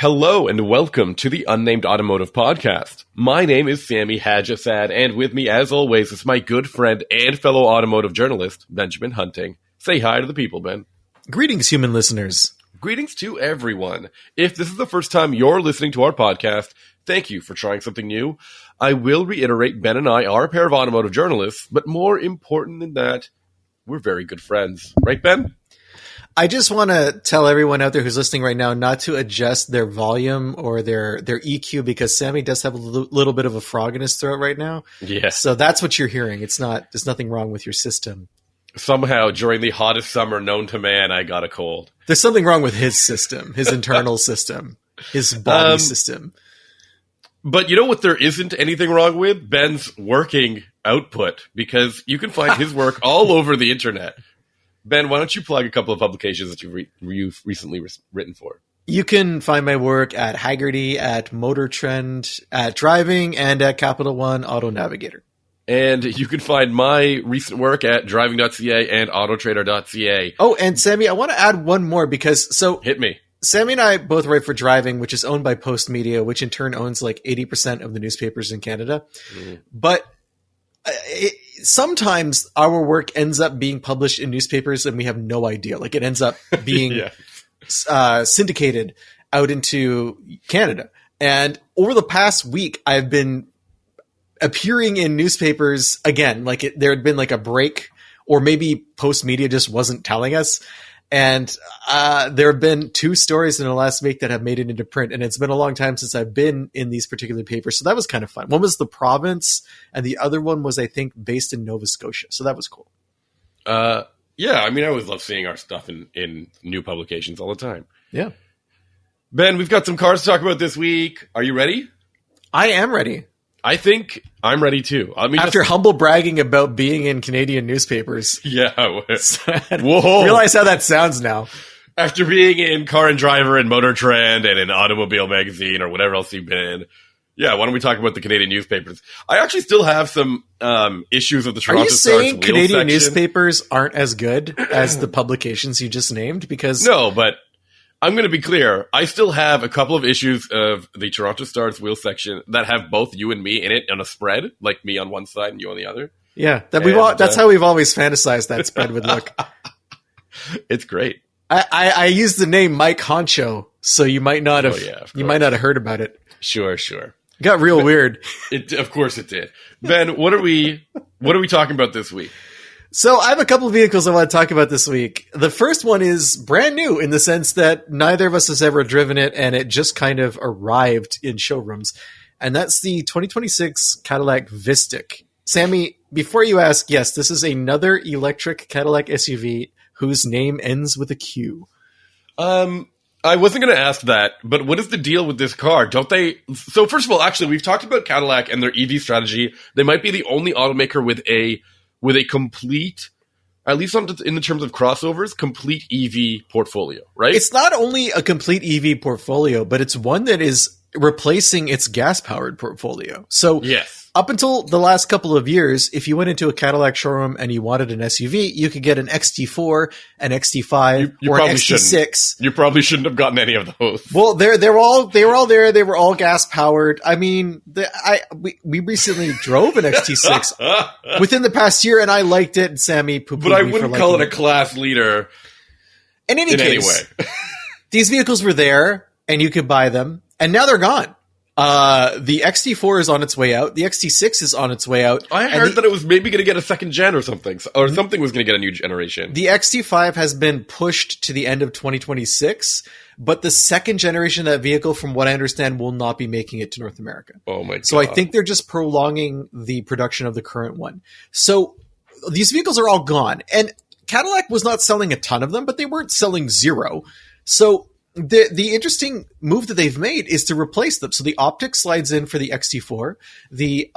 Hello and welcome to the Unnamed Automotive Podcast. My name is Sami Hajjasad, and with me, as always, is my good friend and fellow automotive journalist, Benjamin Hunting. Say hi to the people, Ben. Greetings, human listeners. Greetings to everyone. If this is the first time you're listening to our podcast, thank you for trying something new. I will reiterate, Ben and I are a pair of automotive journalists, but more important than that, we're very good friends. Right, Ben? I just want to tell everyone out there who's listening right now not to adjust their volume or their EQ because Sami does have a little bit of a frog in his throat right now. Yeah. So that's what you're hearing. There's nothing wrong with your system. Somehow, during the hottest summer known to man, I got a cold. There's something wrong with his system, his internal system, his body system. But you know what there isn't anything wrong with? Ben's working output, because you can find his work all over the internet. Ben, why don't you plug a couple of publications that you've recently written for? You can find my work at Haggerty, at Motor Trend, at Driving, and at Capital One Auto Navigator. And you can find my recent work at driving.ca and autotrader.ca. Oh, and Sami, I want to add one more because Hit me. Sami and I both write for Driving, which is owned by Post Media, which in turn owns like 80% of the newspapers in Canada. But sometimes our work ends up being published in newspapers and we have no idea. Like it ends up being syndicated out into Canada. And over the past week, I've been appearing in newspapers again. Like there had been like a break, or maybe Post Media just wasn't telling us. And there have been two stories in the last week that have made it into print, and it's been a long time since I've been in these particular papers. So that was kind of fun. One was the province, and the other one was, I think, based in Nova Scotia. So that was cool. Yeah, I mean, I always love seeing our stuff in new publications all the time. Yeah. Ben, we've got some cars to talk about this week. Are you ready? I am ready. I think I'm ready too. After humble bragging about being in Canadian newspapers. Yeah. Whoa. Realize how that sounds now. After being in Car and Driver and Motor Trend and in Automobile Magazine or whatever else you've been in. Yeah, why don't we talk about the Canadian newspapers? I actually still have some issues of the Toronto Star's Are you saying Canadian section. Newspapers aren't as good as the publications you just named? Because no, but I'm going to be clear. I still have a couple of issues of the Toronto Star's wheel section that have both you and me in it on a spread, like me on one side and you on the other. Yeah, that's how we've always fantasized that spread would look. It's great. I used the name Mike Honcho, so you might not have might not have heard about it. Sure. Got real weird. Of course it did. Ben, what are we talking about this week? So I have a couple of vehicles I want to talk about this week. The first one is brand new in the sense that neither of us has ever driven it, and it just kind of arrived in showrooms. And that's the 2026 Cadillac Vistiq. Sami, before you ask, yes, this is another electric Cadillac SUV whose name ends with a Q. I wasn't going to ask that, but what is the deal with this car? Don't they? So first of all, actually, we've talked about Cadillac and their EV strategy. They might be the only automaker with a complete, at least in the terms of crossovers, complete EV portfolio, right? It's not only a complete EV portfolio, but it's one that is replacing its gas-powered portfolio. So yes. Up until the last couple of years, if you went into a Cadillac showroom and you wanted an SUV, you could get an XT4, an XT5, or an XT6. You probably shouldn't have gotten any of those. Well, they were all there. They were all gas powered. I mean, we recently drove an XT6 within the past year, and I liked it. And Sami poo-pooed but I me wouldn't for call it liking a class leader. In any case, way. These vehicles were there, and you could buy them, and now they're gone. The XT4 is on its way out. The XT6 is on its way out. I heard that it was maybe going to get a second gen or something, or something was going to get a new generation. The XT5 has been pushed to the end of 2026, but the second generation of that vehicle, from what I understand, will not be making it to North America. Oh my God. So I think they're just prolonging the production of the current one. So these vehicles are all gone. And Cadillac was not selling a ton of them, but they weren't selling zero. So the interesting move that they've made is to replace them. So the Optic slides in for the XT4. The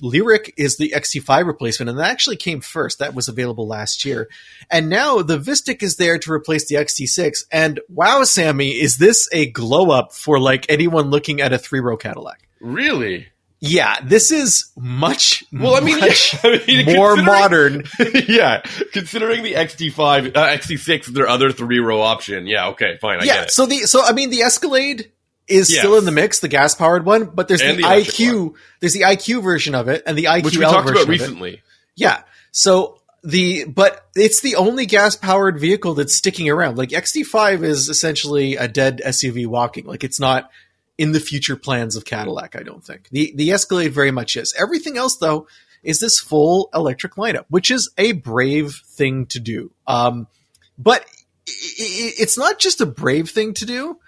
Lyric is the XT5 replacement, and that actually came first. That was available last year. And now the Vistiq is there to replace the XT6. And wow, Sami, is this a glow up for like anyone looking at a 3-row Cadillac? Really? Yeah, this is much more considering, modern. Yeah, considering the XT6, their other 3-row option. Yeah, okay, fine, I get it. So the Escalade is still in the mix, the gas powered one, but there's the IQ. One. There's the IQ version of it and the IQ, which we talked about recently. Yeah. So but it's the only gas powered vehicle that's sticking around. Like XT5 is essentially a dead SUV walking. Like it's not in the future plans of Cadillac, I don't think. The Escalade very much is. Everything else, though, is this full electric lineup, which is a brave thing to do. But it's not just a brave thing to do,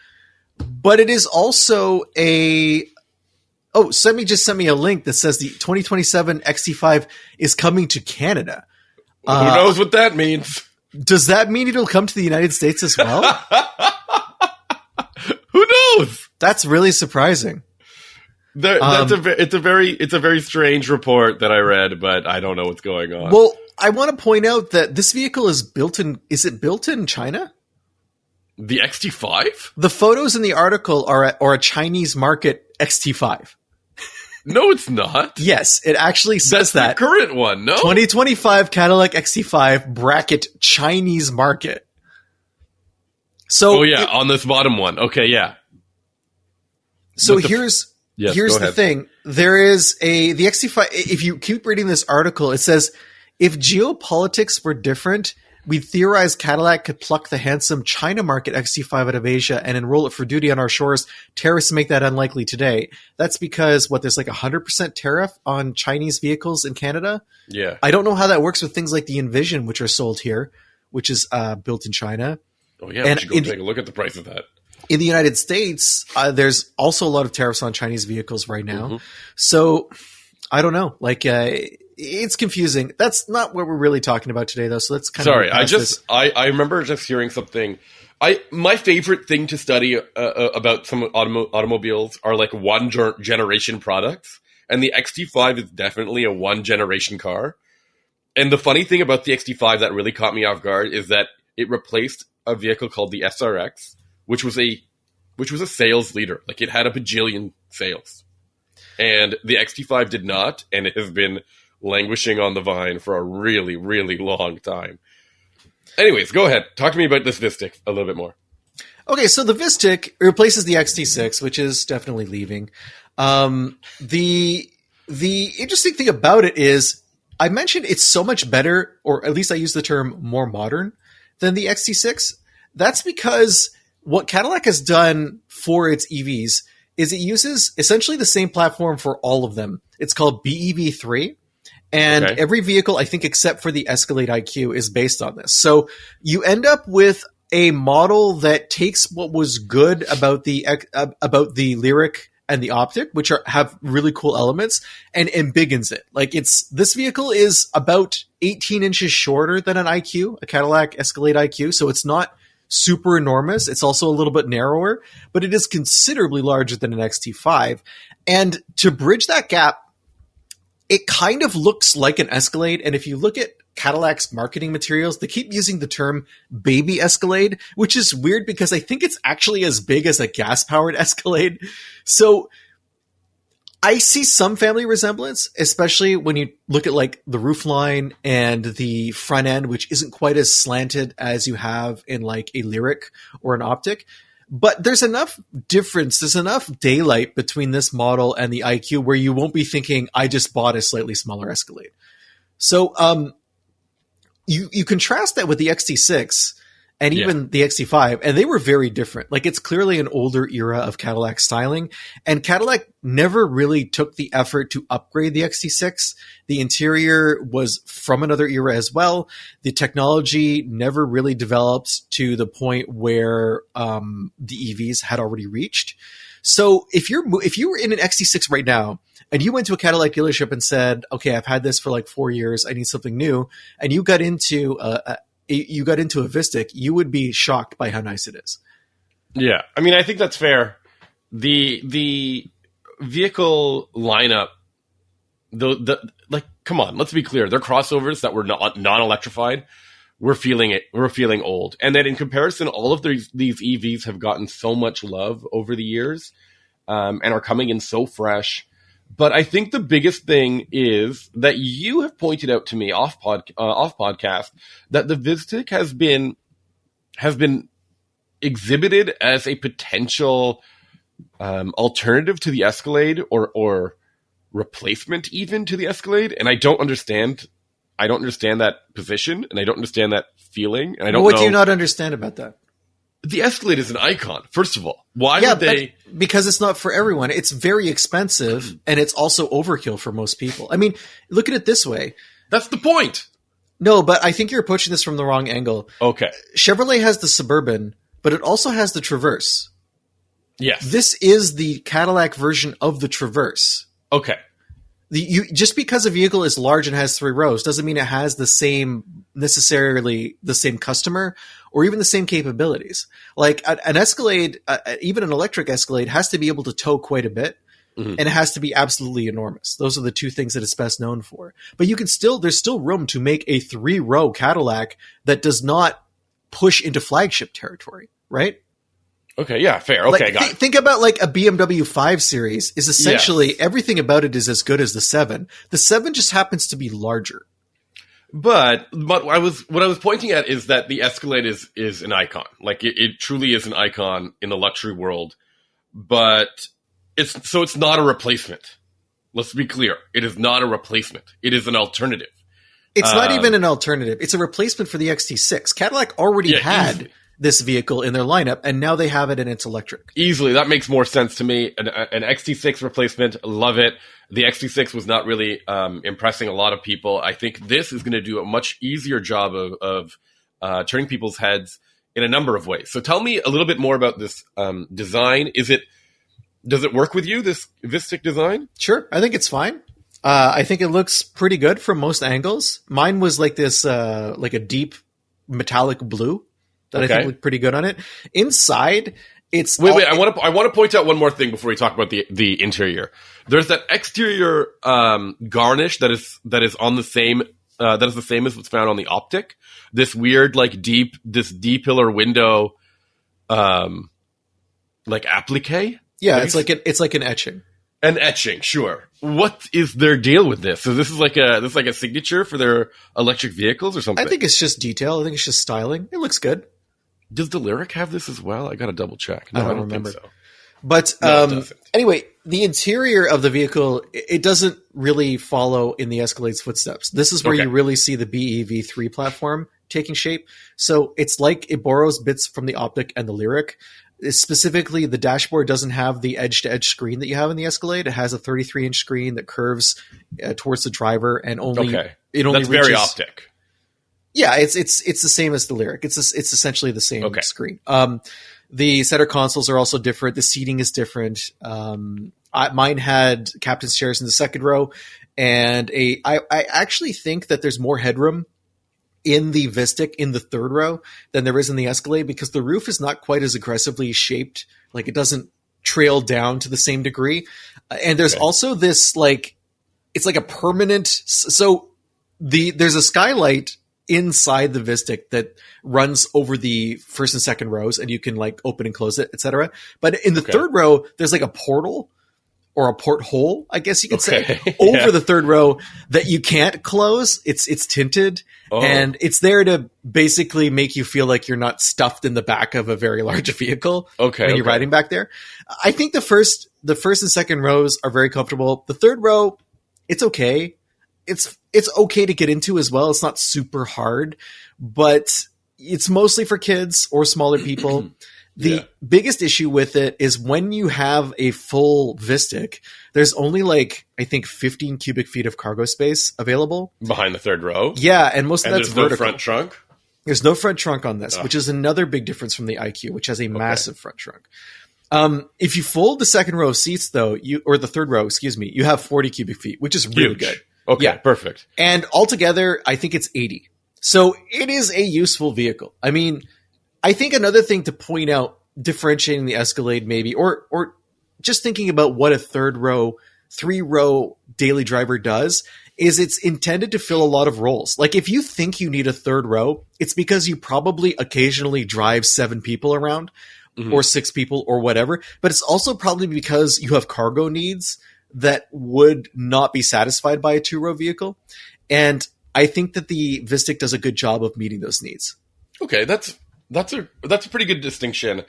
but it is also Semi just sent me a link that says the 2027 XT5 is coming to Canada. Who knows what that means? Does that mean it'll come to the United States as well? Who knows? That's really surprising. It's a very strange report that I read, but I don't know what's going on. Well, I want to point out that this vehicle is built in China? The XT5? The photos in the article are a Chinese market XT5. No, it's not. Yes, it actually says that. The current one, no? 2025 Cadillac XT5 bracket Chinese market. So on this bottom one. Okay, yeah. So here's the thing. There is the XT5. If you keep reading this article, it says, if geopolitics were different, we theorize Cadillac could pluck the handsome China market XT5 out of Asia and enroll it for duty on our shores. Tariffs make that unlikely today. That's because there's like 100% tariff on Chinese vehicles in Canada. Yeah. I don't know how that works with things like the Envision, which are sold here, which is built in China. Oh yeah, we should go take a look at the price of that. In the United States, there's also a lot of tariffs on Chinese vehicles right now. Mm-hmm. So I don't know. It's confusing. That's not what we're really talking about today, though. So that's kind of I remember just hearing something. My favorite thing to study about some automobiles are like one generation products, and the XT5 is definitely a one generation car. And the funny thing about the XT5 that really caught me off guard is that it replaced a vehicle called the SRX, which was a sales leader. Like it had a bajillion sales, and the XT5 did not, and it has been languishing on the vine for a really, really long time. Anyways, go ahead. Talk to me about this Vistiq a little bit more. Okay, so the Vistiq replaces the XT6, which is definitely leaving. The interesting thing about it is I mentioned it's so much better, or at least I use the term more modern than the XT6. That's because what Cadillac has done for its EVs is it uses essentially the same platform for all of them. It's called BEV3. And every vehicle, I think, except for the Escalade IQ, is based on this. So you end up with a model that takes what was good about the Lyric and the Optiq, which have really cool elements, and embiggens it. Like this vehicle is about 18 inches shorter than an IQ, a Cadillac Escalade IQ. So it's not super enormous. It's also a little bit narrower, but it is considerably larger than an XT5. And to bridge that gap, it kind of looks like an Escalade. And if you look at Cadillac's marketing materials, they keep using the term baby Escalade, which is weird because I think it's actually as big as a gas-powered Escalade. So I see some family resemblance, especially when you look at like the roofline and the front end, which isn't quite as slanted as you have in like a Lyric or an Optiq. But there's enough difference, there's enough daylight between this model and the IQ where you won't be thinking, I just bought a slightly smaller Escalade. So you contrast that with the XT6 and even the XT5, and they were very different. Like, it's clearly an older era of Cadillac styling, and Cadillac never really took the effort to upgrade the XT6. The interior was from another era as well. The technology never really developed to the point where the EVs had already reached. So if you were in an XT6 right now, and you went to a Cadillac dealership and said, okay, I've had this for like 4 years, I need something new, and you got into a Vistiq, you would be shocked by how nice it is. Yeah, I mean, I think that's fair. The vehicle lineup, come on, let's be clear. They're crossovers that were non-electrified. We're feeling it. We're feeling old. And then in comparison, all of these EVs have gotten so much love over the years, and are coming in so fresh. But I think the biggest thing is that you have pointed out to me off podcast that the Vistiq has been exhibited as a potential alternative to the Escalade or replacement even to the Escalade, and I don't understand that position, and I don't understand that feeling, and I don't know. What do you not understand about that? The Escalade is an icon, first of all. Why would they? Because it's not for everyone. It's very expensive, and it's also overkill for most people. I mean, look at it this way. That's the point. No, but I think you're approaching this from the wrong angle. Okay. Chevrolet has the Suburban, but it also has the Traverse. Yes. This is the Cadillac version of the Traverse. Okay. Just because a vehicle is large and has 3 rows doesn't mean it has necessarily the same customer or even the same capabilities. Like an Escalade, even an electric Escalade, has to be able to tow quite a bit, and it has to be absolutely enormous. Those are the 2 things that it's best known for. But there's still room to make a 3-row Cadillac that does not push into flagship territory, right? Okay, yeah, fair. Okay, got it. Think about like a BMW 5 Series is essentially everything about it is as good as the 7. The 7 just happens to be larger. But what I was pointing at is that the Escalade is an icon. Like it truly is an icon in the luxury world. But it's not a replacement. Let's be clear. It is not a replacement. It is an alternative. It's not even an alternative. It's a replacement for the XT6. Cadillac already had easily this vehicle in their lineup, and now they have it and it's electric. Easily. That makes more sense to me. An XT6 replacement, love it. The XT6 was not really impressing a lot of people. I think this is going to do a much easier job of turning people's heads in a number of ways. So tell me a little bit more about this design. Does it work with you, this Vistiq design? Sure. I think it's fine. I think it looks pretty good from most angles. Mine was like this, like a deep metallic blue that I think looked pretty good on it. Inside, it's wait. I want to point out one more thing before we talk about the interior. There's that exterior garnish that is on the same that is the same as what's found on the Optic. This weird this D-pillar window, like applique. Yeah, it's like an etching. An etching, sure. What is their deal with this? So this is like a signature for their electric vehicles or something? I think it's just detail. I think it's just styling. It looks good. Does the Lyric have this as well? I got to double check. No, I don't remember. Think so. But anyway, the interior of the vehicle, it doesn't really follow in the Escalade's footsteps. This is where you really see the BEV3 platform taking shape. So it's like it borrows bits from the Optic and the Lyric. Specifically, the dashboard doesn't have the edge-to-edge screen that you have in the Escalade. It has a 33-inch screen that curves towards the driver, and that's very Optic. Yeah, it's the same as the Lyric. It's essentially the same screen. The center consoles are also different. The seating is different. Mine had captain's chairs in the second row, and I actually think that there's more headroom in the Vistiq in the third row than there is in the Escalade, because the roof is not quite as aggressively shaped. Like, it doesn't trail down to the same degree. And there's also this, like, it's like a permanent. So there's a skylight inside the Vistiq that runs over the first and second rows, and you can like open and close it, etc. But in the third row, there's like a portal or a porthole, I guess you could say, over the third row that you can't close. It's tinted, and it's there to basically make you feel like you're not stuffed in the back of a very large vehicle when you're riding back there. I think the first and second rows are very comfortable. The third row, it's okay. It's okay to get into as well. It's not super hard, but it's mostly for kids or smaller people. The biggest issue with it is when you have a full Vistiq, there's only like, I think 15 cubic feet of cargo space available. Behind the third row? Yeah, and most of that's vertical. There's no front trunk? There's no front trunk on this, which is another big difference from the IQ, which has a massive front trunk. If you fold the second row of seats, though, or the third row, you have 40 cubic feet, which is really good. Okay, perfect. And altogether, I think it's 80. So it is a useful vehicle. I mean, I think another thing to point out, differentiating the Escalade maybe, or just thinking about what a three-row daily driver does, is it's intended to fill a lot of roles. Like, if you think you need a third row, it's because you probably occasionally drive 7 people around, or 6 people or whatever. But it's also probably because you have cargo needs that would not be satisfied by a 2-row vehicle. And I think that the Vistiq does a good job of meeting those needs. Okay, that's a pretty good distinction.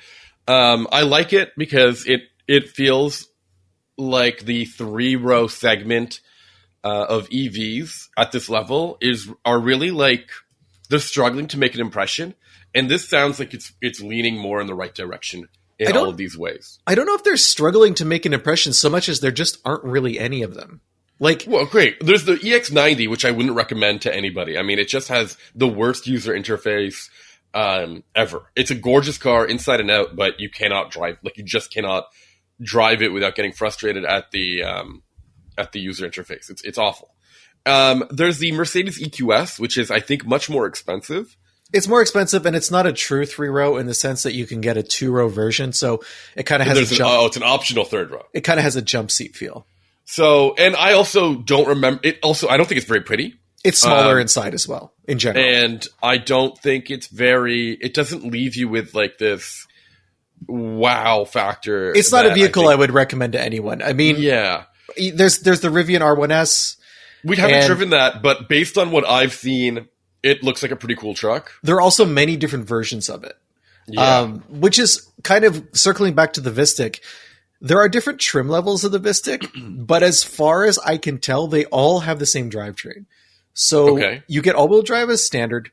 I like it because it feels like the 3-row segment of EVs at this level are really like they're struggling to make an impression, and this sounds like it's leaning more in the right direction in all of these ways. I don't know if they're struggling to make an impression so much as there just aren't really any of them. Like, well, great. There's the EX90, which I wouldn't recommend to anybody. I mean, it just has the worst user interface ever. It's a gorgeous car inside and out, but you cannot drive. Like, you just cannot drive it without getting frustrated at the user interface. It's awful. There's the Mercedes EQS, which is, I think, much more expensive. It's more expensive, and it's not a true 3-row in the sense that you can get a 2-row version. So it kind of has it's an optional 3rd row. It kind of has a jump seat feel. So, and I also don't remember it. Also, I don't think it's very pretty. It's smaller inside as well, in general. And I don't think it doesn't leave you with like this wow factor. It's not a vehicle I would recommend to anyone. I mean, yeah, there's the Rivian R1S. We haven't driven that, but based on what I've seen, it looks like a pretty cool truck. There are also many different versions of it, which is kind of circling back to the Vistiq. There are different trim levels of the Vistiq, but as far as I can tell, they all have the same drivetrain. So you get all-wheel drive as standard.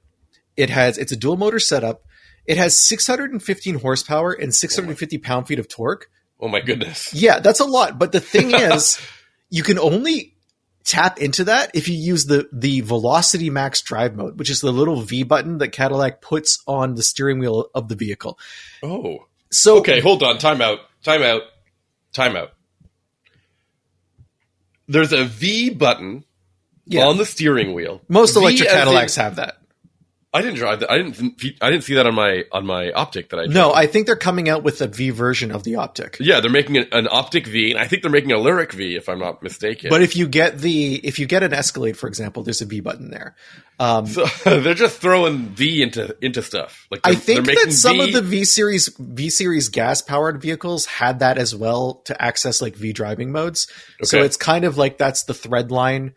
It's a dual motor setup. It has 615 horsepower and 650 pound-feet of torque. Oh my goodness. Yeah, that's a lot. But the thing is, you can only tap into that if you use the Velocity Max drive mode, which is the little V button that Cadillac puts on the steering wheel of the vehicle. Oh. So okay, hold on. Time out. There's a V button on the steering wheel. Most electric Cadillacs have that. I didn't drive that. I didn't see that on my Optic that I drove. No, I think they're coming out with a V version of the Optic. Yeah, they're making an Optic V, and I think they're making a Lyric V, if I'm not mistaken. But if you get an Escalade, for example, there's a V button there. So they're just throwing V into stuff. Like I think that some of the V series gas powered vehicles had that as well to access like V driving modes. Okay. So it's kind of like that's the thread line.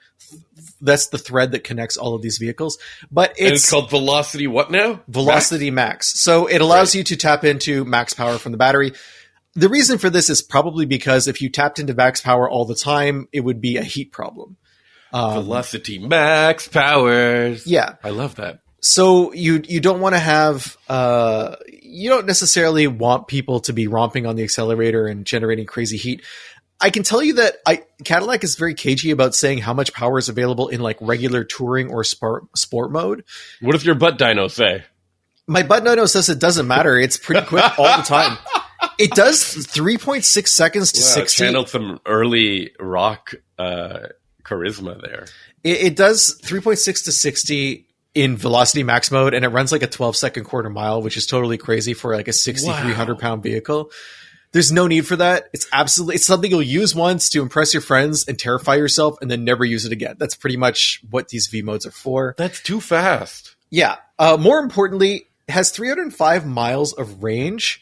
That's the thread that connects all of these vehicles. But it's called Velocity what now? Velocity Max. So it allows you to tap into max power from the battery. The reason for this is probably because if you tapped into max power all the time, it would be a heat problem. Velocity Max powers. Yeah. I love that. So you don't want to have you don't necessarily want people to be romping on the accelerator and generating crazy heat. I can tell you that Cadillac is very cagey about saying how much power is available in like regular touring or sport mode. What does your butt dyno say? My butt dyno says it doesn't matter. It's pretty quick all the time. It does 3.6 seconds to 60. Channeled some early rock charisma there. It does 3.6 to 60 in Velocity Max mode, and it runs like a 12-second quarter mile, which is totally crazy for like a 6,300-pound vehicle. There's no need for that. It's something you'll use once to impress your friends and terrify yourself and then never use it again. That's pretty much what these V modes are for. That's too fast. Yeah. More importantly, it has 305 miles of range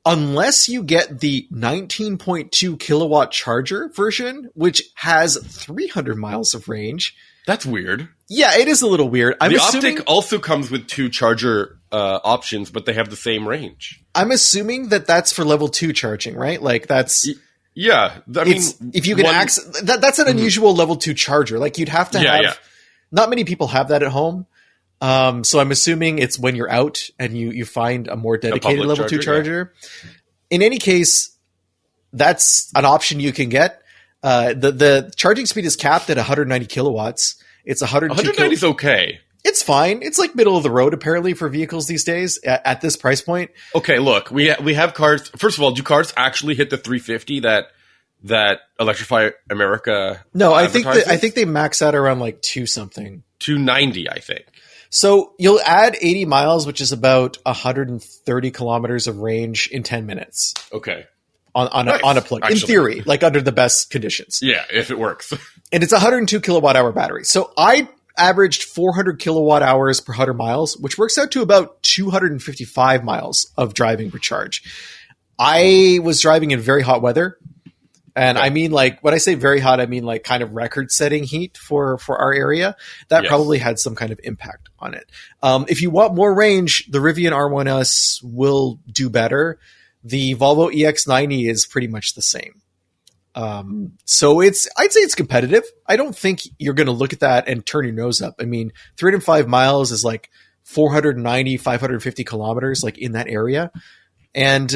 unless you get the 19.2 kilowatt charger version, which has 300 miles of range. That's weird. Yeah, it is a little weird. The Optic also comes with 2 charger options, but they have the same range. I'm assuming that that's for level 2 charging, right? Like that's yeah. I mean, if you can access that's an unusual level 2 charger. Like you'd have to have. Yeah. Not many people have that at home, so I'm assuming it's when you're out and you find a more dedicated level 2 charger. Yeah. In any case, that's an option you can get. The charging speed is capped at 190 kilowatts. It's 190 is okay. It's fine. It's like middle of the road apparently for vehicles these days at this price point. Okay, look, we have cars. First of all, do cars actually hit the 350 that Electrify America? No, I think they max out around like 290, I think. So you'll add 80 miles, which is about 130 kilometers of range in 10 minutes. Okay. On a plug, actually. In theory, like under the best conditions. Yeah, if it works. And it's a 102 kilowatt hour battery. So I averaged 400 kilowatt hours per 100 miles, which works out to about 255 miles of driving per charge. I was driving in very hot weather. And okay. I mean, like, when I say very hot, I mean like kind of record-setting heat for our area. That probably had some kind of impact on it. If you want more range, the Rivian R1S will do better. The Volvo EX90 is pretty much the same. So I'd say it's competitive. I don't think you're going to look at that and turn your nose up. I mean, 305 miles is like 490, 550 kilometers, like in that area. And,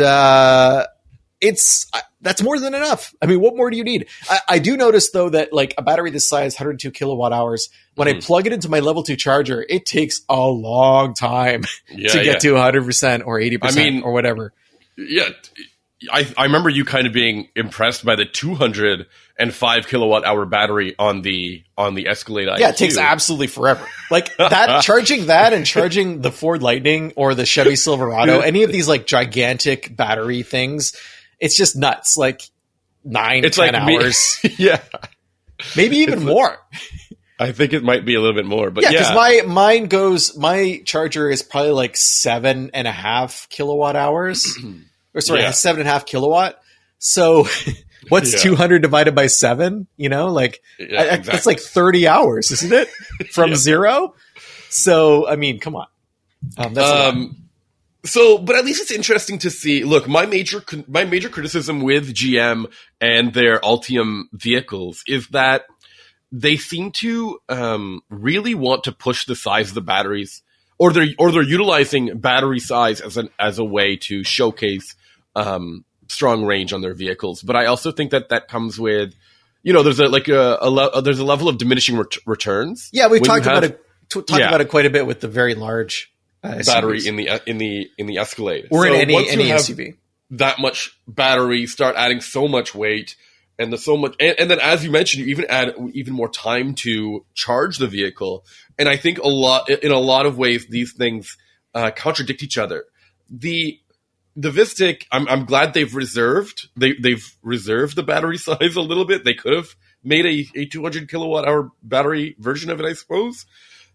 that's more than enough. I mean, what more do you need? I do notice though that like a battery this size, 102 kilowatt hours, when I plug it into my level 2 charger, it takes a long time to get to 100% or 80% or whatever. Yeah. I remember you kind of being impressed by the 205 kilowatt hour battery on the Escalade IQ. Yeah, it takes absolutely forever. Like that, charging that and charging the Ford Lightning or the Chevy Silverado, any of these like gigantic battery things, it's just nuts. Like 10 hours. Yeah. Maybe even more. I think it might be a little bit more, but because my charger is probably like 7.5 kilowatt hours. Or sorry, 7.5 kilowatt. So what's 200 divided by 7? You know, like exactly. That's like 30 hours, isn't it? From zero. So, I mean, come on. But at least it's interesting to see. Look, my major criticism with GM and their Ultium vehicles is that they seem to really want to push the size of the batteries, or they're utilizing battery size as a way to showcase strong range on their vehicles. But I also think that comes with, there's there's a level of diminishing returns. Yeah, we've talked about it quite a bit with the very large battery SUVs. in the Escalade, or so in any SUV. That much battery, start adding so much weight and then as you mentioned, you even add even more time to charge the vehicle. And I think in a lot of ways these things contradict each other. The Vistiq, I'm glad they've reserved the battery size a little bit. They could have made a 200 kilowatt hour battery version of it, I suppose,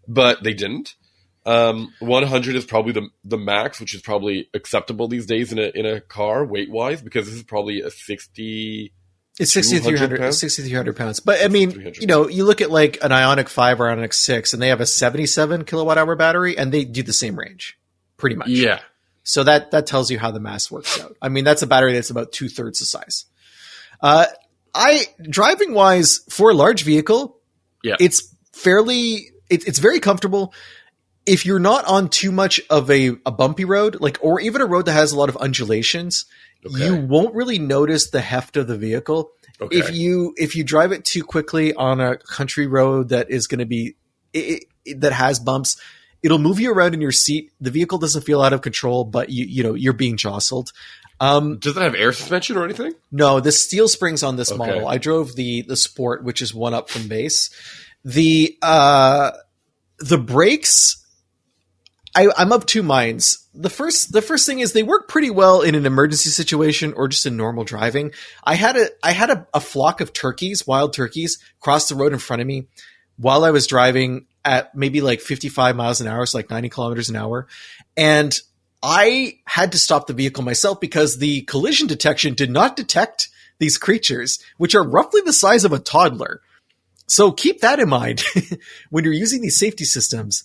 but they didn't. 100 is probably the max, which is probably acceptable these days in a car weight wise, because this is probably a 60. It's 6,300 pounds. But I mean, you look at like an Ioniq 5 or Ioniq 6, and they have a 77 kilowatt hour battery, and they do the same range, pretty much. Yeah. So that tells you how the math works out. I mean, that's a battery that's about 2/3 the size. Driving wise, for a large vehicle, it's very comfortable. If you're not on too much of a bumpy road, or even a road that has a lot of undulations, you won't really notice the heft of the vehicle. Okay. If you drive it too quickly on a country road that is going to be that has bumps, it'll move you around in your seat. The vehicle doesn't feel out of control, but you're being jostled. Does it have air suspension or anything? No, the steel springs on this model. I drove the Sport, which is one up from base. The brakes, I'm of two minds. The first thing is they work pretty well in an emergency situation or just in normal driving. I had a flock of wild turkeys, cross the road in front of me while I was driving at maybe like 55 miles an hour, so like 90 kilometers an hour. And I had to stop the vehicle myself because the collision detection did not detect these creatures, which are roughly the size of a toddler. So keep that in mind when you're using these safety systems.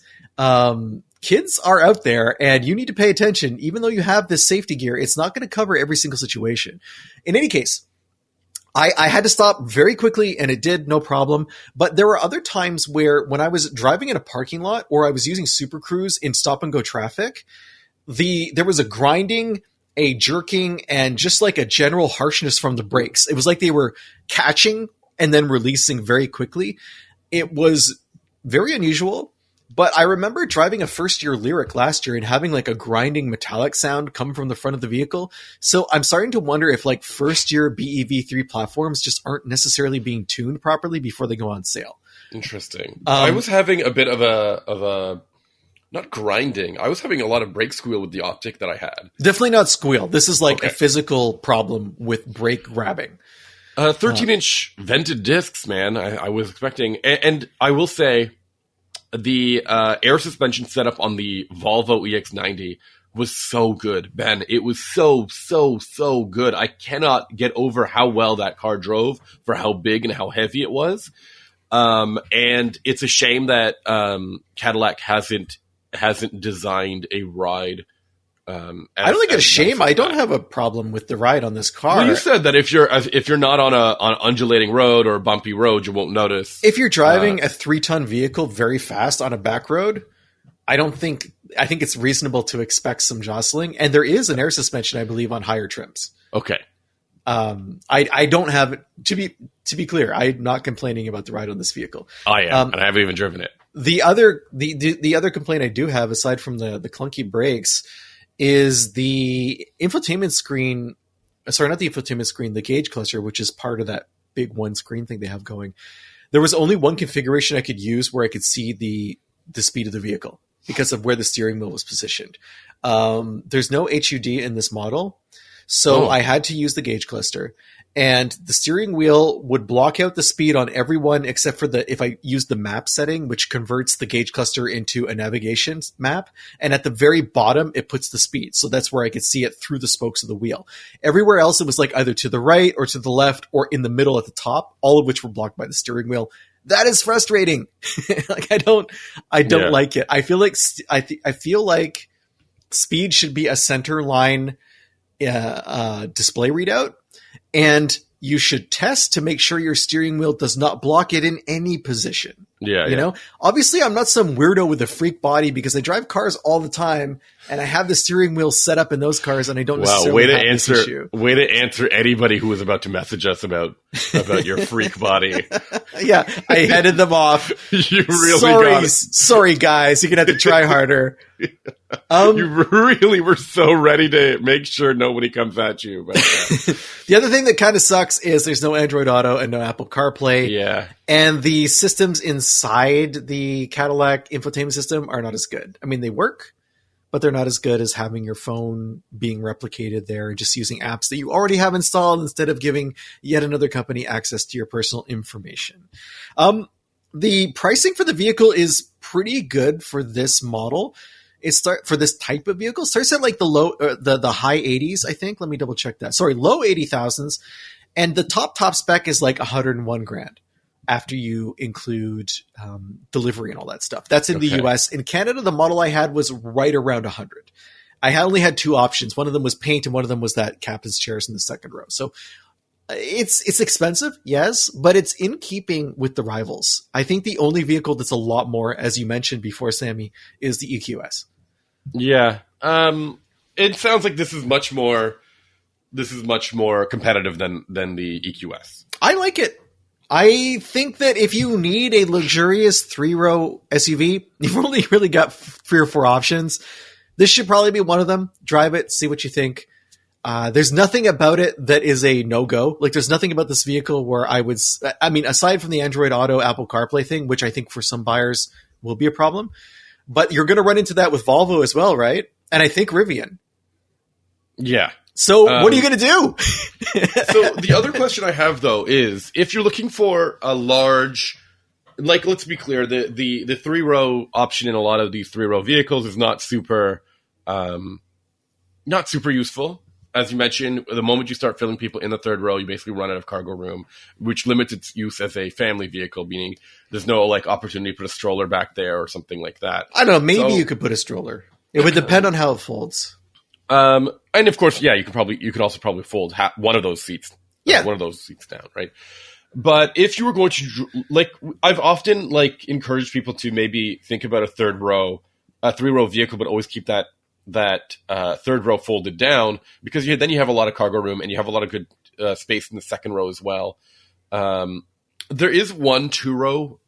Kids are out there and you need to pay attention. Even though you have this safety gear, it's not going to cover every single situation. In any case, I had to stop very quickly and it did, no problem. But there were other times where when I was driving in a parking lot or I was using Super Cruise in stop and go traffic, there was a grinding, a jerking, and just like a general harshness from the brakes. It was like they were catching and then releasing very quickly. It was very unusual. But I remember driving a first-year Lyric last year and having like a grinding metallic sound come from the front of the vehicle. So I'm starting to wonder if like first-year BEV3 platforms just aren't necessarily being tuned properly before they go on sale. Interesting. I was having a bit of a not grinding. I was having a lot of brake squeal with the Optic that I had. Definitely not squeal. This is like a physical problem with brake grabbing. 13-inch vented discs, man. I was expecting, and I will say, the air suspension setup on the Volvo EX90 was so good, Ben. It was so good. I cannot get over how well that car drove for how big and how heavy it was. And it's a shame that Cadillac hasn't designed a ride I don't think it's a shame. I don't have a problem with the ride on this car. Well, you said that if you're not on an undulating road or a bumpy road, you won't notice. If you're driving a 3-ton vehicle very fast on a back road, I think it's reasonable to expect some jostling. And there is an air suspension, I believe, on higher trims. Okay. I don't have, to be clear, I'm not complaining about the ride on this vehicle. I am, and I haven't even driven it. The other complaint I do have, aside from the clunky brakes, is the infotainment screen. Sorry, not the infotainment screen, the gauge cluster, which is part of that big one screen thing they have going. There was only one configuration I could use where I could see the speed of the vehicle because of where the steering wheel was positioned. There's no HUD in this model. So I had to use the gauge cluster, and the steering wheel would block out the speed on everyone except for if I used the map setting, which converts the gauge cluster into a navigation map. And at the very bottom, it puts the speed. So that's where I could see it through the spokes of the wheel. Everywhere else, it was like either to the right or to the left or in the middle at the top, all of which were blocked by the steering wheel. That is frustrating. Like I don't like it. I feel like speed should be a center line display readout, and you should test to make sure your steering wheel does not block it in any position. Yeah, you know, obviously I'm not some weirdo with a freak body because I drive cars all the time and I have the steering wheel set up in those cars and I don't necessarily have this issue. Way to answer anybody who was about to message us about your freak body. Yeah, I headed them off. You really got it. Sorry guys, you're going to have to try harder. You really were so ready to make sure nobody comes at you. But, the other thing that kind of sucks is there's no Android Auto and no Apple CarPlay. Yeah. And the systems inside the Cadillac infotainment system are not as good. I mean, they work, but they're not as good as having your phone being replicated there and just using apps that you already have installed instead of giving yet another company access to your personal information. The pricing for the vehicle is pretty good for this model. For this type of vehicle, starts at like the high 80s, I think. Let me double check that. Sorry, low 80,000s. And the top spec is like 101 grand after you include delivery and all that stuff. That's in the US. In Canada, the model I had was right around 100. I only had two options. One of them was paint and one of them was that captain's chairs in the second row. So it's expensive, yes, but it's in keeping with the rivals. I think the only vehicle that's a lot more, as you mentioned before, Sammy, is the EQS. Yeah. It sounds like this is much more competitive than the EQS. I like it. I think that if you need a luxurious 3-row SUV, you've only really got 3 or 4 options. This should probably be one of them. Drive it, see what you think. There's nothing about it that is a no-go. Like, there's nothing about this vehicle where aside from the Android Auto, Apple CarPlay thing, which I think for some buyers will be a problem, but you're going to run into that with Volvo as well, right? And I think Rivian. Yeah. So what are you going to do? So the other question I have, though, is if you're looking for a large, like, let's be clear, the 3-row option in a lot of these 3-row vehicles is not super useful. As you mentioned, the moment you start filling people in the 3rd row, you basically run out of cargo room, which limits its use as a family vehicle, meaning there's no like opportunity to put a stroller back there or something like that. I don't know. Maybe you could put a stroller. It would depend on how it folds. And of course, yeah, you could also probably fold one of those seats. Yeah. One of those seats down, right? But if you were going to, like, I've often like encouraged people to maybe think about a 3-row vehicle, but always keep that 3rd row folded down, because then you have a lot of cargo room and you have a lot of good space in the 2nd row as well. There is one 2-row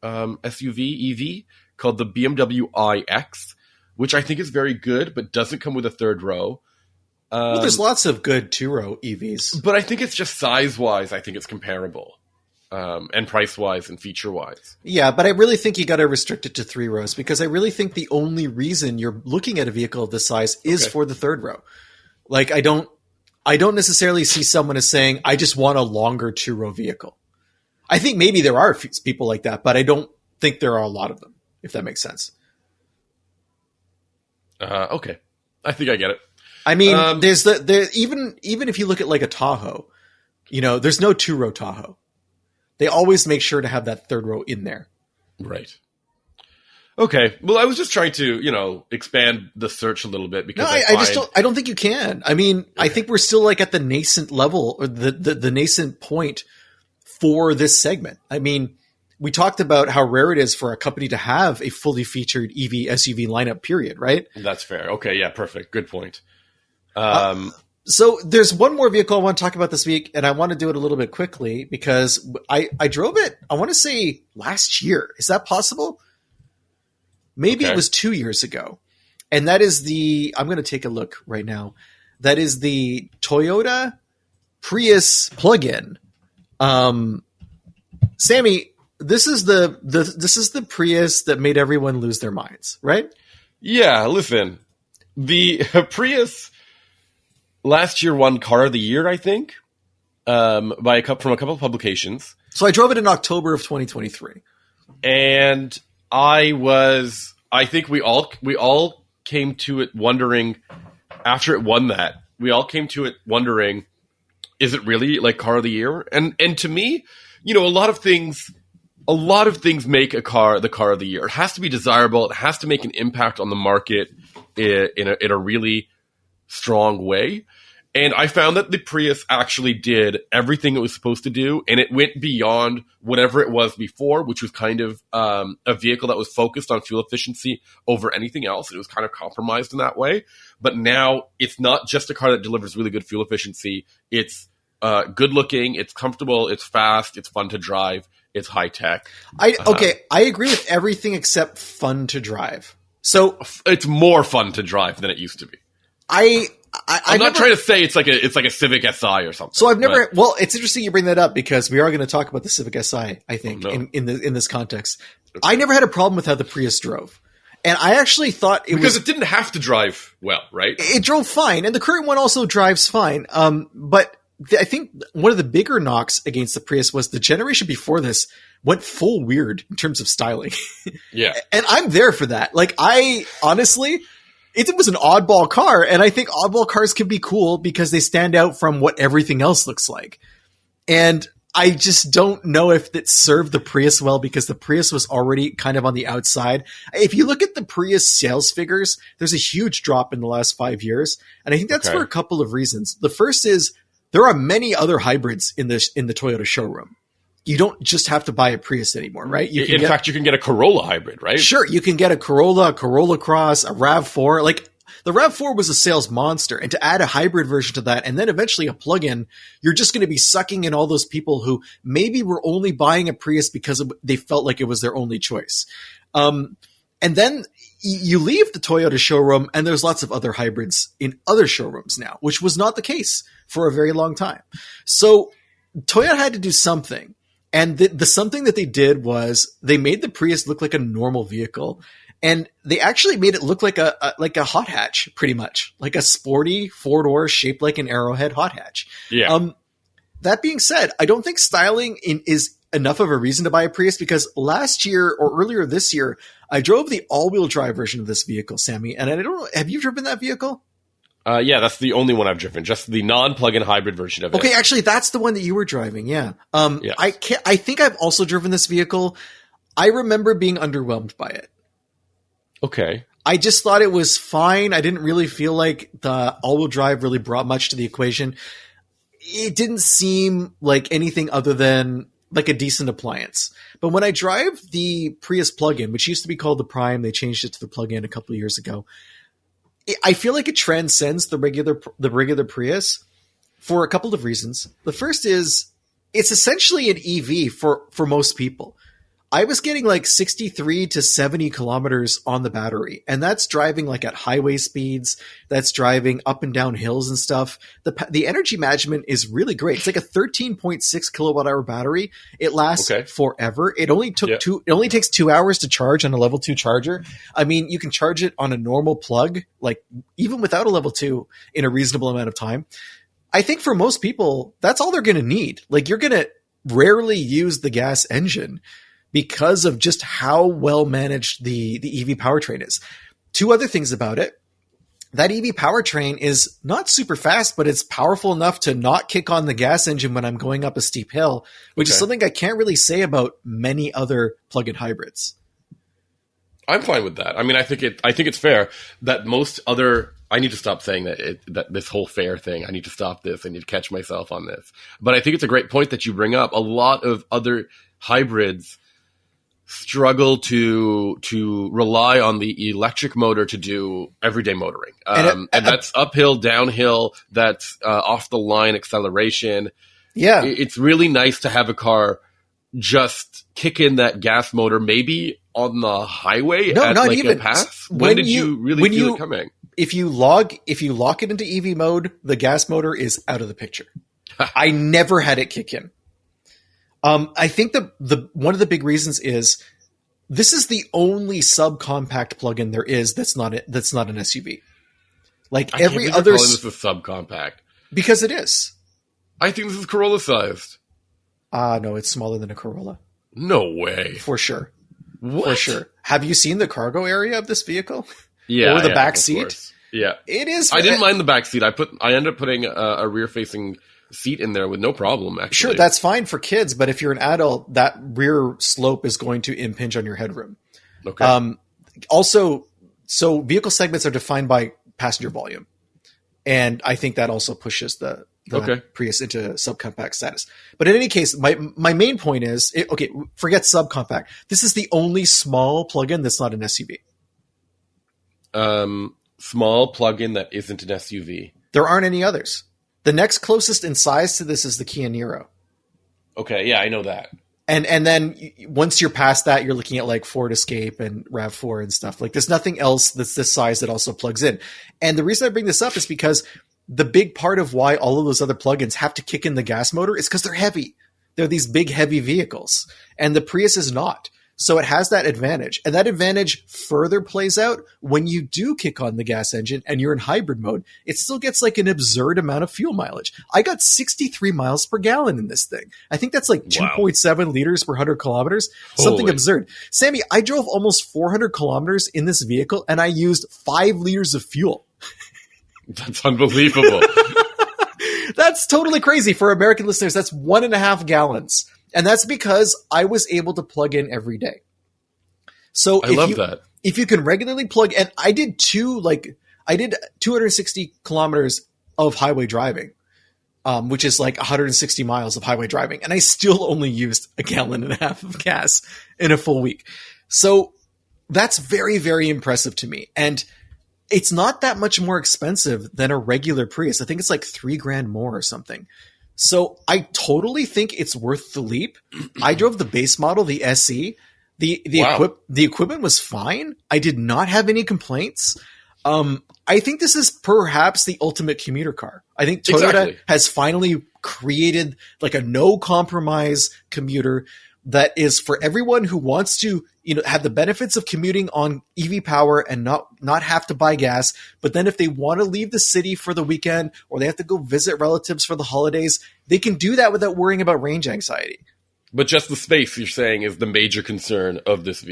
SUV EV called the BMW iX, which I think is very good, but doesn't come with a 3rd row. Well, there's lots of good 2-row EVs. But I think it's just size-wise, I think it's comparable. And price-wise and feature-wise. Yeah, but I really think you got to restrict it to 3 rows, because I really think the only reason you're looking at a vehicle of this size is for the 3rd row. Like, I don't necessarily see someone as saying, I just want a longer 2-row vehicle. I think maybe there are people like that, but I don't think there are a lot of them, if that makes sense. Okay. I think I get it. I mean, there's even if you look at like a Tahoe, there's no 2-row Tahoe. They always make sure to have that 3rd row in there. Right. Okay. Well, I was just trying to, expand the search a little bit because No, I don't think you can. I mean, okay. I think we're still like at the nascent level or the nascent point for this segment. I mean, we talked about how rare it is for a company to have a fully featured EV SUV lineup, period, right? That's fair. Okay. Yeah, perfect. Good point. So there's one more vehicle I want to talk about this week, and I want to do it a little bit quickly because I drove it, I want to say last year. Is that possible? Maybe It was 2 years ago. And that is I'm going to take a look right now. That is the Toyota Prius plug-in. Sammy, this is the Prius that made everyone lose their minds, right? Yeah, listen. The Prius last year won Car of the Year, I think, from a couple of publications. So I drove it in October of 2023. And I think we all came to it wondering, after it won that, we all came to it wondering, is it really like Car of the Year? And to me, a lot of things make a car the Car of the Year. It has to be desirable. It has to make an impact on the market in a really strong way. And I found that the Prius actually did everything it was supposed to do, and it went beyond whatever it was before, which was kind of a vehicle that was focused on fuel efficiency over anything else. It was kind of compromised in that way. But now it's not just a car that delivers really good fuel efficiency. It's good looking, it's comfortable, it's fast, it's fun to drive, it's high tech. I agree with everything except fun to drive. So it's more fun to drive than it used to be. I'm not trying to say it's like a Civic Si or something. So I've never. Well, it's interesting you bring that up because we are going to talk about the Civic Si. I think in this context, I never had a problem with how the Prius drove, and I actually thought because it didn't have to drive well, right? It drove fine, and the current one also drives fine. But I think one of the bigger knocks against the Prius was the generation before this went full weird in terms of styling. Yeah, and I'm there for that. Like, I honestly. It was an oddball car, and I think oddball cars can be cool because they stand out from what everything else looks like. And I just don't know if it served the Prius well because the Prius was already kind of on the outside. If you look at the Prius sales figures, there's a huge drop in the last 5 years, and I think that's for a couple of reasons. The first is there are many other hybrids in the Toyota showroom. You don't just have to buy a Prius anymore, right? In fact, you can get a Corolla hybrid, right? Sure, you can get a Corolla Cross, a RAV4. Like, the RAV4 was a sales monster, and to add a hybrid version to that, and then eventually a plug-in, you're just going to be sucking in all those people who maybe were only buying a Prius because they felt like it was their only choice. And then you leave the Toyota showroom, and there's lots of other hybrids in other showrooms now, which was not the case for a very long time. So Toyota had to do something. And the something that they did was they made the Prius look like a normal vehicle, and they actually made it look like a hot hatch, pretty much like a sporty 4-door shaped like an arrowhead hot hatch. Yeah. That being said, I don't think styling is enough of a reason to buy a Prius because last year or earlier this year, I drove the all-wheel drive version of this vehicle, Sammy, and I don't know, have you driven that vehicle? Yeah, that's the only one I've driven. Just the non-plug-in hybrid version of it. Okay, actually, that's the one that you were driving. Yeah. Yes. I think I've also driven this vehicle. I remember being underwhelmed by it. Okay. I just thought it was fine. I didn't really feel like the all-wheel drive really brought much to the equation. It didn't seem like anything other than like a decent appliance. But when I drive the Prius plug-in, which used to be called the Prime, they changed it to the plug-in a couple of years ago. I feel like it transcends the regular Prius for a couple of reasons. The first is it's essentially an EV for most people. I was getting like 63 to 70 kilometers on the battery, and that's driving like at highway speeds. That's driving up and down hills and stuff. The energy management is really great. It's like a 13.6 kilowatt hour battery. It lasts forever. It only takes 2 hours to charge on a level 2 charger. I mean, you can charge it on a normal plug, like even without a level 2 in a reasonable amount of time. I think for most people, that's all they're going to need. Like, you're going to rarely use the gas engine because of just how well managed the EV powertrain is. Two other things about it. That EV powertrain is not super fast, but it's powerful enough to not kick on the gas engine when I'm going up a steep hill, which is something I can't really say about many other plug-in hybrids. I'm fine with that. I mean, I think it's fair that most other. I need to stop saying that this whole fair thing. I need to stop this. I need to catch myself on this. But I think it's a great point that you bring up. A lot of other hybrids struggle to rely on the electric motor to do everyday motoring, and that's uphill, downhill. That's off the line acceleration. Yeah, it's really nice to have a car just kick in that gas motor, maybe on the highway no, at not like even. a pass. When did you really feel it coming? If you lock it into EV mode, the gas motor is out of the picture. I never had it kick in. I think the one of the big reasons is this is the only subcompact plug-in there is that's not an SUV. Like every other, calling this a subcompact because it is. I think this is Corolla sized. No, it's smaller than a Corolla. No way. For sure. What? For sure. Have you seen the cargo area of this vehicle? Yeah. Or the back seat? Yeah. It is. I didn't mind the back seat. I ended up putting a rear facing seat in there with no problem, actually. Sure, that's fine for kids, but if you're an adult, that rear slope is going to impinge on your headroom. Okay. Also, so vehicle segments are defined by passenger volume. And I think that also pushes the Prius into subcompact status. But in any case, my main point is, forget subcompact. This is the only small plug-in that's not an SUV. Small plug-in that isn't an SUV. There aren't any others. The next closest in size to this is the Kia Niro. Okay, yeah, I know that. And then once you're past that, you're looking at like Ford Escape and RAV4 and stuff. Like there's nothing else that's this size that also plugs in. And the reason I bring this up is because the big part of why all of those other plugins have to kick in the gas motor is because they're heavy. They're these big, heavy vehicles. And the Prius is not. So it has that advantage. And that advantage further plays out when you do kick on the gas engine and you're in hybrid mode. It still gets like an absurd amount of fuel mileage. I got 63 miles per gallon in this thing. I think that's like 2.7 liters per 100 kilometers. Something absurd. Sammy, I drove almost 400 kilometers in this vehicle and I used 5 liters of fuel. That's unbelievable. That's totally crazy. For American listeners, that's 1.5 gallons. And that's because I was able to plug in every day. So I love that. If you can regularly plug, and I did 260 kilometers of highway driving, which is like 160 miles of highway driving. And I still only used 1.5 gallons of gas in a full week. So that's very, very impressive to me. And it's not that much more expensive than a regular Prius. I think it's like $3,000 more or something. So I totally think it's worth the leap. I drove the base model, the SE. The equipment was fine. I did not have any complaints. I think this is perhaps the ultimate commuter car. I think Toyota has finally created like a no compromise commuter that is for everyone who wants to, have the benefits of commuting on EV power and not have to buy gas. But then if they want to leave the city for the weekend or they have to go visit relatives for the holidays, they can do that without worrying about range anxiety. But just the space, you're saying, is the major concern of this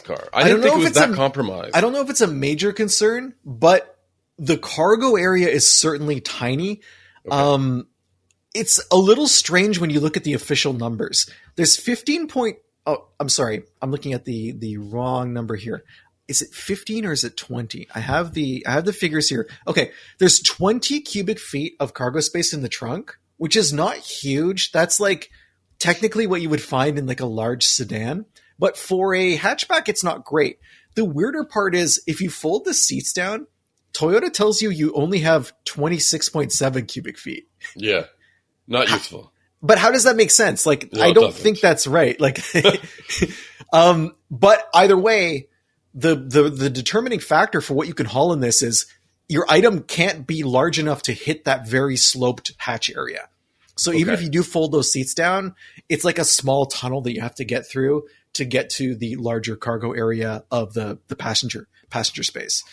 car. I didn't think it was that compromised. I don't know if it's a major concern, but the cargo area is certainly tiny. Okay. It's a little strange when you look at the official numbers. There's 15 point. Oh, I'm sorry. I'm looking at the wrong number here. Is it 15 or is it 20? I have the figures here. Okay. There's 20 cubic feet of cargo space in the trunk, which is not huge. That's like technically what you would find in like a large sedan, but for a hatchback, it's not great. The weirder part is if you fold the seats down, Toyota tells you only have 26.7 cubic feet. Yeah. Not useful. But how does that make sense? Like, no, I don't think that's right. Like, but either way, the determining factor for what you can haul in this is your item can't be large enough to hit that very sloped hatch area. So even if you do fold those seats down, it's like a small tunnel that you have to get through to get to the larger cargo area of the passenger space.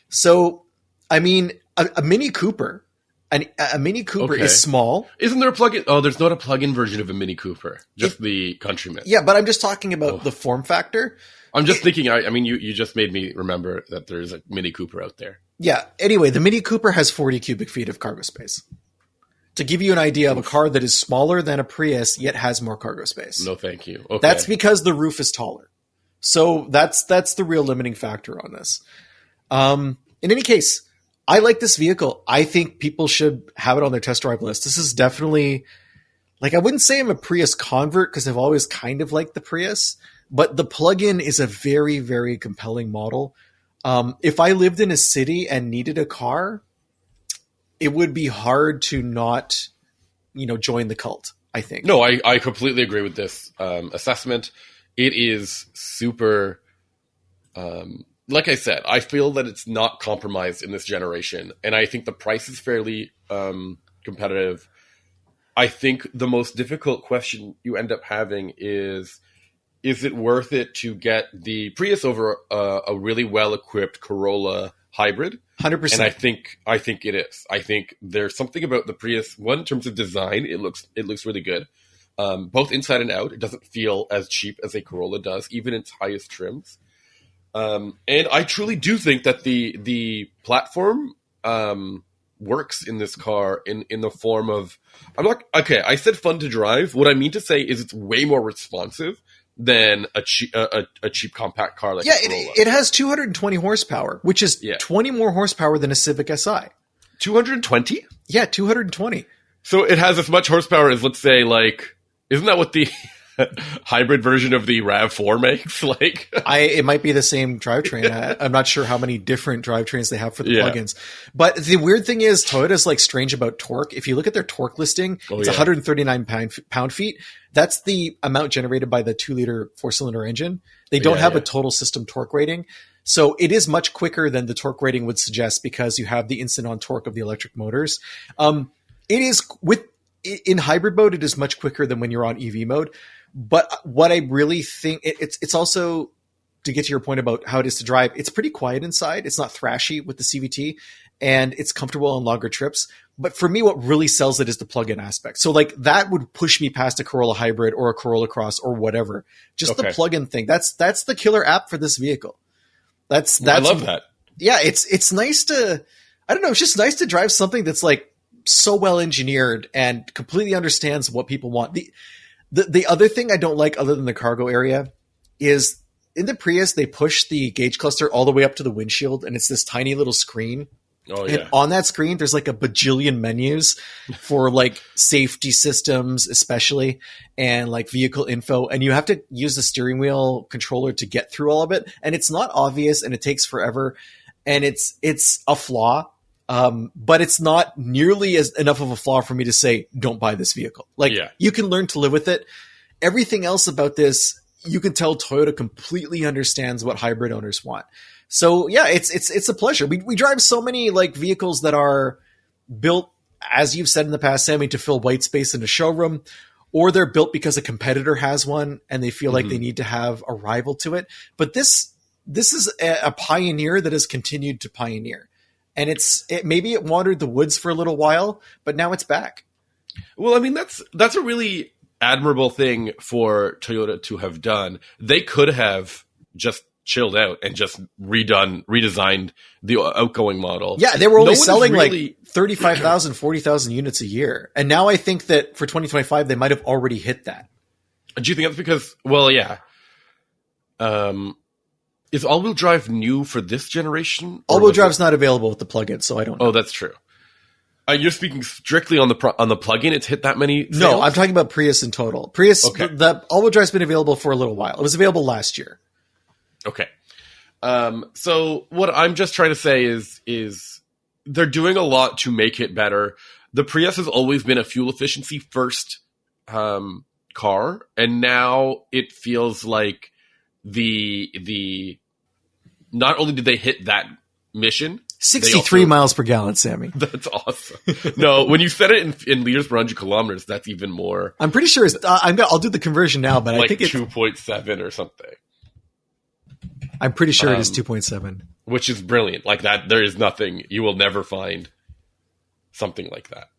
So, I mean, a Mini Cooper. A Mini Cooper is small. Isn't there a plug-in? Oh, there's not a plug-in version of a Mini Cooper. Just the Countryman. Yeah, but I'm just talking about the form factor. I'm just thinking, I mean, you just made me remember that there's a Mini Cooper out there. Yeah. Anyway, the Mini Cooper has 40 cubic feet of cargo space. To give you an idea of a car that is smaller than a Prius, yet has more cargo space. No, thank you. Okay. That's because the roof is taller. So that's the real limiting factor on this. In any case, I like this vehicle. I think people should have it on their test drive list. This is definitely, like, I wouldn't say I'm a Prius convert because I've always kind of liked the Prius, but the plug-in is a very, very compelling model. If I lived in a city and needed a car, it would be hard to not, join the cult, I think. No, I completely agree with this assessment. It is super, like I said, I feel that it's not compromised in this generation. And I think the price is fairly competitive. I think the most difficult question you end up having is it worth it to get the Prius over a really well-equipped Corolla hybrid? 100%. And I think it is. I think there's something about the Prius. One, in terms of design, it looks really good. Both inside and out. It doesn't feel as cheap as a Corolla does, even its highest trims. And I truly do think that the platform works in this car in the form of, I said fun to drive. What I mean to say is it's way more responsive than a cheap compact car like a Corolla. It has 220 horsepower, which is 20 more horsepower than a Civic Si. 220? Yeah, 220. So it has as much horsepower as, let's say, like, isn't that what the hybrid version of the RAV4 makes? Like, it might be the same drivetrain. I'm not sure how many different drivetrains they have for the plugins. But the weird thing is Toyota's like strange about torque. If you look at their torque listing, it's 139 pound-feet. That's the amount generated by the 2-liter 4-cylinder engine. They don't have a total system torque rating. So it is much quicker than the torque rating would suggest because you have the instant on torque of the electric motors. It is in hybrid mode, it is much quicker than when you're on EV mode. But what I really think, it's also, to get to your point about how it is to drive, it's pretty quiet inside. It's not thrashy with the CVT, and it's comfortable on longer trips. But for me, what really sells it is the plug-in aspect. So like that would push me past a Corolla Hybrid or a Corolla Cross or whatever. Just the plug-in thing. That's the killer app for this vehicle. I love that. Yeah, it's nice to, I don't know, it's just nice to drive something that's like so well engineered and completely understands what people want. The other thing I don't like, other than the cargo area, is in the Prius, they push the gauge cluster all the way up to the windshield, and it's this tiny little screen. Oh, yeah. And on that screen, there's like a bajillion menus for like safety systems, especially, and like vehicle info. And you have to use the steering wheel controller to get through all of it. And it's not obvious, and it takes forever. And it's a flaw. But it's not nearly enough of a flaw for me to say, don't buy this vehicle. Like, you can learn to live with it. Everything else about this, you can tell Toyota completely understands what hybrid owners want. So yeah, it's a pleasure. We drive so many like vehicles that are built, as you've said in the past, Sammy, to fill white space in a showroom, or they're built because a competitor has one and they feel like they need to have a rival to it. But this is a pioneer that has continued to pioneer. And maybe it wandered the woods for a little while, but now it's back. Well, I mean, that's a really admirable thing for Toyota to have done. They could have just chilled out and just redesigned the outgoing model. Yeah, they were only selling like 35,000, 40,000 units a year. And now I think that for 2025, they might have already hit that. Do you think that's because, well, yeah. Is all-wheel drive new for this generation? All-wheel drive's not available with the plug-in, so I don't know. Oh, that's true. You're speaking strictly on the plug-in? It's hit that many sales? No, I'm talking about Prius in total. Prius, the all-wheel drive's been available for a little while. It was available last year. Okay. So what I'm just trying to say is they're doing a lot to make it better. The Prius has always been a fuel efficiency first car, and now it feels like the not only did they hit that mission, 63 miles per gallon, Sammy. That's awesome. No, when you set it in liters per 100 kilometers, that's even more. I'm pretty sure I'll do the conversion now, but like I think it's 2.7 or something. I'm pretty sure it is 2.7, which is brilliant. Like that, there is nothing, you will never find something like that.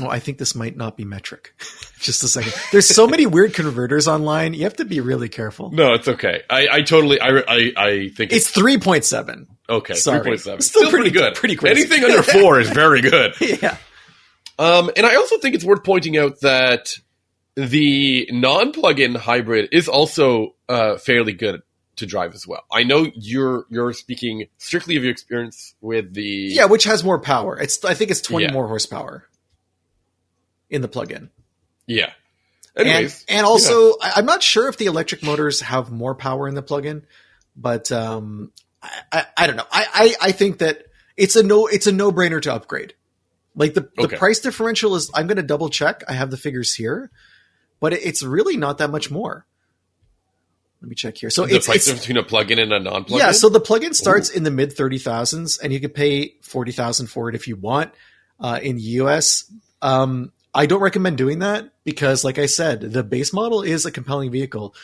Oh, I think this might not be metric. Just a second. There's so many weird converters online. You have to be really careful. No, it's okay. I totally think it's 3.7. Okay, 3.7. Still pretty good. Pretty crazy. Anything under 4 is very good. Yeah. And I also think it's worth pointing out that the non-plug-in hybrid is also fairly good to drive as well. I know you're speaking strictly of your experience with the which has more power. I think it's 20 more horsepower in the plug-in. Yeah. Anyways, and also I'm not sure if the electric motors have more power in the plug-in, but I don't know. I think that it's a no-brainer to upgrade. Like the price differential is, I'm going to double check. I have the figures here, but it's really not that much more. Let me check here. So the price difference between a plug-in and a non-plug-in? Yeah, so the plug-in starts in the mid 30,000s, and you could pay 40,000 for it if you want in the US. I don't recommend doing that because, like I said, the base model is a compelling vehicle.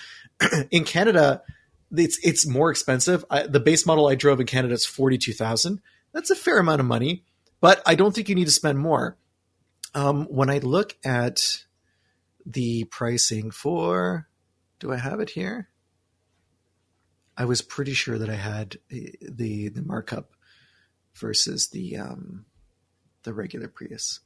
In Canada, it's more expensive. The base model I drove in Canada is 42,000. That's a fair amount of money, but I don't think you need to spend more. When I look at the pricing for, do I have it here? I was pretty sure that I had the markup versus the regular Prius.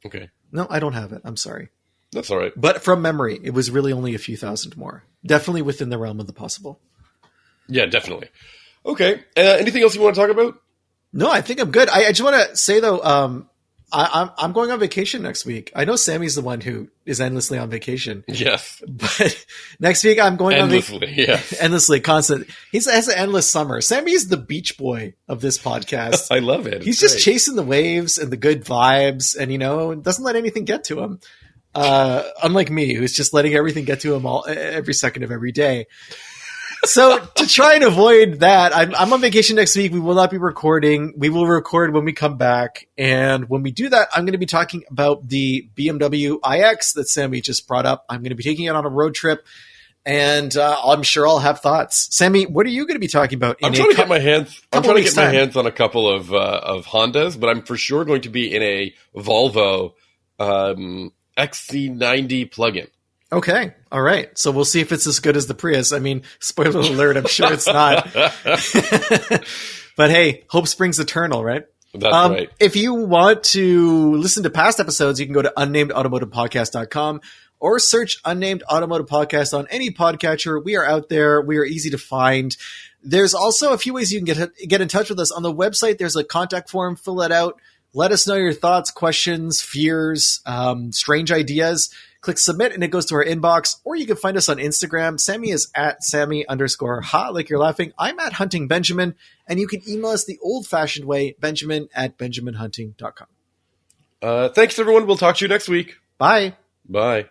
Okay. No, I don't have it. I'm sorry. That's all right. But from memory, it was really only a few thousand more. Definitely within the realm of the possible. Yeah, definitely. Okay. Anything else you want to talk about? No, I think I'm good. I just want to say, though, I'm going on vacation next week. I know Sammy's the one who is endlessly on vacation. Yes. But next week I'm going endlessly, on yes. Endlessly, constant. He has an endless summer. Sammy's the beach boy of this podcast. I love it. He's just chasing the waves and the good vibes and, doesn't let anything get to him. Unlike me, who's just letting everything get to him every second of every day. So to try and avoid that, I'm on vacation next week. We will not be recording. We will record when we come back. And when we do that, I'm going to be talking about the BMW iX that Sammy just brought up. I'm going to be taking it on a road trip, and I'm sure I'll have thoughts. Sammy, what are you going to be talking about? I'm trying to get my hands on a couple of Hondas, but I'm for sure going to be in a Volvo XC90 plug-in. Okay. All right. So we'll see if it's as good as the Prius. I mean, spoiler alert, I'm sure it's not. But hey, hope springs eternal, right? That's right. If you want to listen to past episodes, you can go to unnamedautomotivepodcast.com or search Unnamed Automotive Podcast on any podcatcher. We are out there. We are easy to find. There's also a few ways you can get in touch with us. On the website, there's a contact form. Fill it out. Let us know your thoughts, questions, fears, strange ideas. Click submit and it goes to our inbox, or you can find us on Instagram. Sammy is at Sammy_ha, like you're laughing. I'm at Hunting Benjamin, and you can email us the old fashioned way, Benjamin@benjaminhunting.com. Thanks everyone. We'll talk to you next week. Bye. Bye.